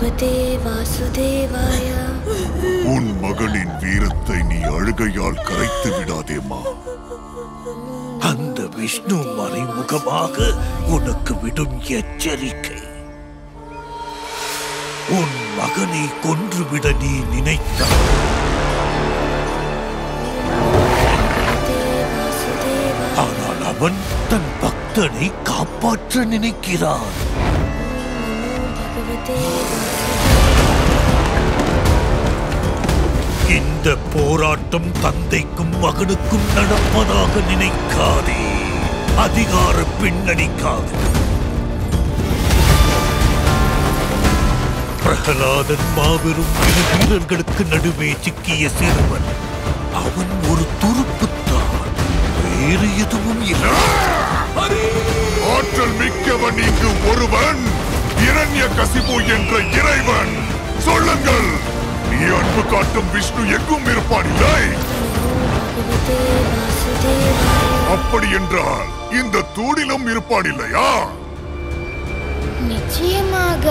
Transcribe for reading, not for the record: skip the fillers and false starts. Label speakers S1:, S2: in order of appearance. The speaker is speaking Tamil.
S1: பகவதே வாசுதேவாய.
S2: உன் மகளின் வீரத்தை நீ அழுகையால் கரைத்து விடாதேமா.
S3: அந்த விஷ்ணு மறைமுகமாக உனக்கு விடும் எச்சரிக்கை. உன் மகனை கொன்றுவிட நீ நினைத்தாய். ஆனால் அவன் தன் பக்தனை காப்பாற்ற நினைக்கிறான். இந்த போராட்டம் தந்தைக்கும் மகனுக்கும் நடப்பதாக நினைக்காதே. அதிகார பின்னணிக்காக. பிரகலாதன் மாபெரும் இரு வீரர்களுக்கு நடுவே சிக்கிய சிறுவன். அவன் ஒரு துருப்புத்தான், வேறு எதுவும் இல்லை.
S2: ஆற்றல் மிக்கவன் இங்கு ஒருவன், இரண்யகசிபு என்ற இறைவன். சொல்லுங்கள், நீ அன்பு காட்டும் விஷ்ணு எங்கும் இருப்பானில்லை. அப்படி என்றால் இந்த தூணிலும் இருப்பானில்லையா?
S1: நிச்சயமாக.